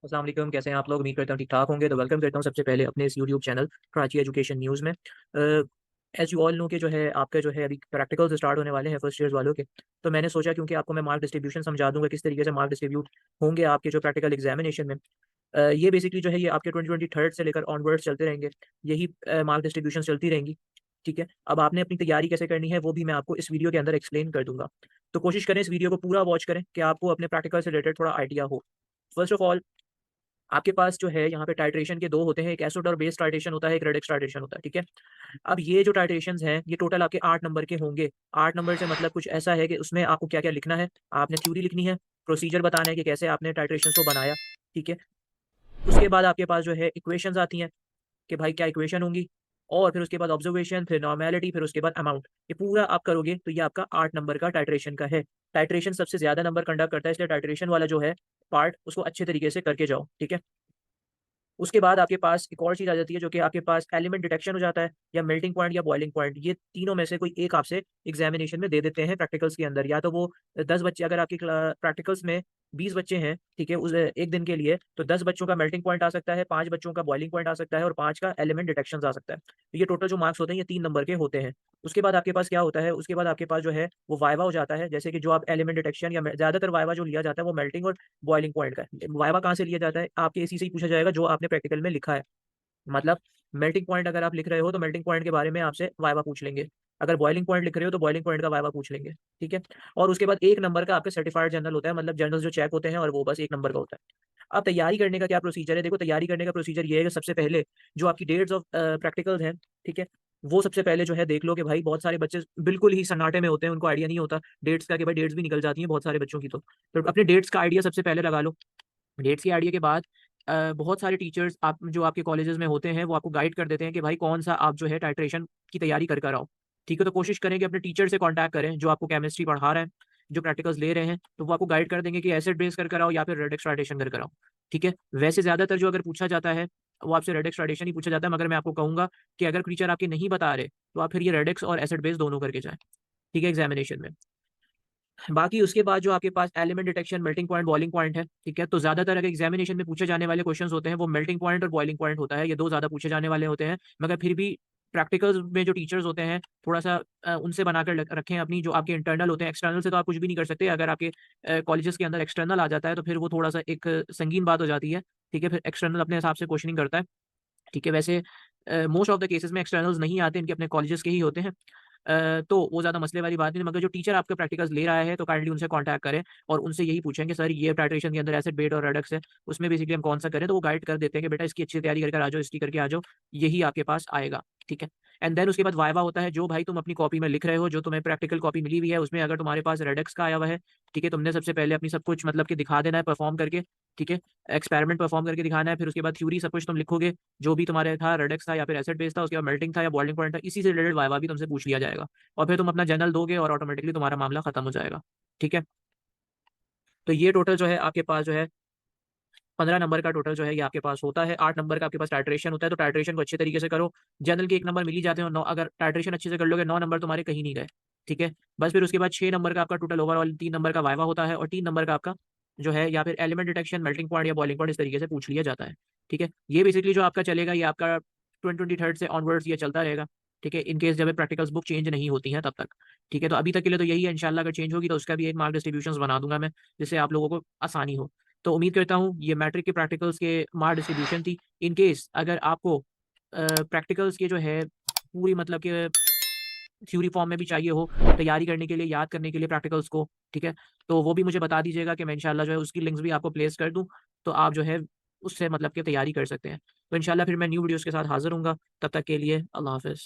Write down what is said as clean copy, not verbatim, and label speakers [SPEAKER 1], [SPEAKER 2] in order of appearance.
[SPEAKER 1] अस्सलाम वालेकुम, कैसे हैं आप लोग? उम्मीद करता हूँ ठीक-ठाक होंगे। तो वेलकम करता हूँ सबसे पहले अपने इस YouTube channel Karachi education news में। एज़ यू ऑल नो कि जो है आपका जो है अभी प्रैक्टिकल्स स्टार्ट होने वाले हैं फर्स्ट ईयर्स वालों के। तो मैंने सोचा क्योंकि आपको मैं मार्क डिस्ट्रीब्यूशन समझा दूँगा, किस तरीके से मार्क डिस्ट्रीब्यूट होंगे आपके जो प्रैक्टिकल एग्जामिनेशन में। ये बेसिकली जो है ये आपके 2023 से लेकर ऑनवर्ड्स चलते रहेंगे। यही मार्क डिस्ट्रीब्यूशंस चलती रहेंगी, ठीक है? अब आपने अपनी तैयारी कैसे करनी है वो भी मैं आपको इस वीडियो के अंदर एक्सप्लेन कर दूँगा। तो कोशिश करें इस वीडियो को पूरा वॉच करें कि आपको अपने प्रैक्टिकल से रिलेटेड थोड़ा आइडिया हो। फर्स्ट ऑफ ऑल आपके पास जो है यहाँ पे टाइट्रेशन के 2 होते हैं, एक एसिड और बेस टाइट्रेशन होता है, एक रेडक्स टाइट्रेशन होता है, ठीक है? अब ये जो टाइट्रेशंस हैं, ये टोटल आपके 8 नंबर के होंगे। 8 नंबर से मतलब कुछ ऐसा है कि उसमें आपको क्या-क्या लिखना है, आपने थ्योरी लिखनी है, प्रोसीजर बताना है कि कैसे आपने टाइट्रेशंस को बनाया, ठीक है? उसके बाद आपके पास जो है इक्वेशंस आती हैं कि भाई क्या इक्वेशन होंगी और फिर उसके बाद ऑब्जर्वेशन, फिर नॉर्मेलिटी, फिर उसके बाद अमाउंट। ये पूरा आप करोगे तो ये आपका 8 नंबर का टाइट्रेशन का है। टाइट्रेशन सबसे ज़्यादा नंबर कंडक्ट करता है, इसलिए टाइट्रेशन वाला जो है पार्ट उसको अच्छे तरीके से करके जाओ, ठीक है? उसके बाद आपके पास एक और चीज़ आ जाती है जो कि आपके पास एलिमेंट डिटेक्शन हो जाता है या मेल्टिंग पॉइंट या बॉइलिंग पॉइंट। ये तीनों में से कोई एक आपसे एग्जामिनेशन में दे देते हैं प्रैक्टिकल्स के अंदर। या तो वो 10 बच्चे अगर आपकी प्रैक्टिकल्स में 20 बच्चे हैं, ठीक है, उस एक दिन के लिए, तो 10 बच्चों का मेल्टिंग पॉइंट आ सकता है, 5 बच्चों का बॉइलिंग पॉइंट आ सकता है और 5 का एलिमेंट डिटेक्शन आ सकता है। तो ये टोटल जो मार्क्स होते हैं ये 3 नंबर के होते हैं। उसके बाद आपके पास क्या होता है, उसके बाद आपके पास जो है वो वाइवा हो जाता है। जैसे कि जो आप एलिमेंट डिटेक्शन या ज़्यादातर वाइवा जो लिया जाता है वो मेल्टिंग और बॉइलिंग पॉइंट का है। वाइवा कहाँ से लिया जाता है? आपके इसी से ही पूछा जाएगा जो आपने प्रैक्टिकल में लिखा है। मतलब मेल्टिंग पॉइंट अगर आप लिख रहे हो तो मेल्टिंग पॉइंट के बारे में आपसे वाइवा पूछ लेंगे। अगर बॉइलिंग पॉइंट लिख रहे हो तो बॉइलिंग पॉइंट का वाइवा पूछ लेंगे, ठीक है? और उसके बाद 1 नंबर का आपका सर्टिफाइड जर्नल होता है, मतलब जर्नल्स जो चेक होते हैं और वो बस 1 नंबर का होता है। अब तैयारी करने का क्या प्रोसीजर है? देखो, तैयारी करने का प्रोसीजर ये है कि सबसे पहले जो आपकी डेट्स ऑफ प्रैक्टिकल्स हैं, ठीक है? वो सबसे पहले जो है देख लो कि भाई बहुत सारे बच्चे बिल्कुल ही सन्नाटे में होते हैं, उनको आइडिया नहीं होता डेट्स का कि भाई डेट्स भी निकल जाती हैं बहुत सारे बच्चों की तो। तो अपने डेट्स का आइडिया सबसे पहले लगा लो। डेट्स के आइडिया के बाद बहुत सारे टीचर्स आप जो आपके कॉलेजेस में होते हैं वो आपको गाइड कर देते हैं कि भाई कौन-सा आप जो है टाइट्रेशन की तैयारी कर आओ। ठीक है? तो कोशिश करें कि अपने टीचर से कॉन्टैक्ट करें जो आपको केमिस्ट्री पढ़ा रहा है, जो प्रैक्टिकल्स ले रहे हैं, तो वो आपको गाइड कर देंगे कि एसिड बेस कर आओ या फिर रेड एक्सट्राडेशन कर आओ। ठीक है? वैसे ज़्यादातर जो अगर पूछा जाता है, वो आपसे रेड एक्सट्राडेशन ही पूछा जाता है, मगर मैं आपको कहूँगा कि अगर टीचर आपके नहीं बता रहे, तो आप फिर ये रेड एक्स और एसिड बेस दोनों करके जाएँ। ठीक है? एग्ज़ामिनेशन में। बाकी उसके बाद जो आपके पास element detection, melting point, boiling point है, ठीक है? तो ज़्यादातर अगर एग्ज़ामिनेशन में पूछे जाने वाले क्वेश्चन्स होते हैं, वो मेल्टिंग पॉइंट और बॉइलिंग पॉइंट होता है, ये 2 ज़्यादा पूछे जाने वाले होते हैं। मगर फिर भी प्रैक्टिकल्स में जो टीचर्स होते हैं, थोड़ा-सा उनसे बनाकर रखें अपनी जो आपके इंटरनल होते हैं, एक्सटर्नल से तो आप कुछ भी नहीं कर सकते। अगर आपके कॉलेजेस के अंदर एक्सटर्नल आ जाता है, तो फिर वो थोड़ा-सा एक संगीन बात हो जाती है, ठीक है? फिर एक्सटर्नल अपने हिसाब से क्वेश्चनिंग करता है, ठीक है? वैसे मोस्ट ऑफ द केसेज़ में एक्सटर्नल्स नहीं आते, इनके अपने कॉलेजेस के ही होते हैं। तो वो ज़्यादा मसले वाली बात नहीं है, मगर जो टीचर आपके प्रैक्टिकल्स ले रहा है तो काइंडली उनसे कॉन्टैक्ट करें और उनसे यही पूछें कि सर ये टाइट्रेशन के अंदर एसिड, बेस और रेडक्स है, उसमें बेसिकली हम कौन-सा करें? तो वो गाइड कर देते हैं कि बेटा इसकी अच्छी तैयारी करके आ जाओ, इसकी करके आ जाओ, यही आपके पास आएगा, ठीक है? एंड देन उसके बाद वाइवा होता है, जो भाई तुम अपनी कॉपी में लिख रहे हो, जो तुम्हें प्रैक्टिकल कॉपी मिली हुई है, उसमें अगर तुम्हारे पास रेडक्स का आया हुआ है, ठीक है? तुमने सबसे पहले अपनी सब कुछ मतलब कि दिखा देना है परफ़ॉर्म करके, ठीक है? एक्सपेरिमेंट परफ़ॉर्म करके दिखाना है, फिर उसके बाद थ्योरी सब कुछ तुम लिखोगे, जो भी तुम्हारे था रेडक्स था या फिर एसिड बेस था, उसके बाद मेल्टिंग था या बॉइलिंग पॉइंट था, इसी से रिलेटेड वाइवा भी तुमसे पूछ लिया जाएगा। और फिर तुम अपना जर्नल दोगे और ऑटोमेटिकली तुम्हारा मामला खत्म हो जाएगा। ठीक है? तो ये टोटल जो है आपके पास जो है 15 नंबर का टोटल जो है ये आपके पास होता है। 8 नंबर का आपके पास टाइट्रेशन होता है, तो टाइट्रेशन को अच्छे तरीके से करो। जनरल के 1 नंबर मिल ही जाते हैं और 9 अगर टाइट्रेशन अच्छे से कर लोगे 9 नंबर तुम्हारे कहीं नहीं गए। ठीक है? बस फिर उसके बाद 6 नंबर का आपका टोटल ओवरऑल 3 नंबर का वाइवा होता है और 3 नंबर का आपका जो है या फिर एलिमेंट डिटेक्शन, मेल्टिंग पॉइंट या बॉइलिंग पॉइंट इस तरीके से पूछ लिया जाता है। ठीक है? ये बेसिकली जो आपका चलेगा ये आपका 2023 से ऑनवर्ड्स ये चलता रहेगा। ठीक है? इन केस जब ये प्रैक्टिकल्स बुक चेंज नहीं होती हैं तब तक। ठीक है? तो अभी तक के लिए तो यही है, इंशाल्लाह अगर चेंज होगी तो उसका भी एक मार्क डिस्ट्रीब्यूशंस बना दूँगा मैं, जिससे आप लोगों को आसानी हो। तो उम्मीद करता हूँ ये मैट्रिक के प्रैक्टिकल्स के मार्क डिस्ट्रीब्यूशन थी। इन केस अगर आपको प्रैक्टिकल्स के जो है पूरी मतलब कि थ्योरी फॉर्म में भी चाहिए हो, तैयारी करने के लिए, याद करने के लिए प्रैक्टिकल्स को, ठीक है? तो वो भी मुझे बता दीजिएगा कि मैं इंशाल्लाह जो है उसकी लिंक्स भी आपको प्लेस कर दूँ, तो आप जो है उससे मतलब कि तैयारी कर सकते हैं। तो इंशाल्लाह फिर मैं न्यू वीडियोज़ के साथ हाज़िर होऊँगा, तब तक के लिए अल्लाह हाफ़िज़।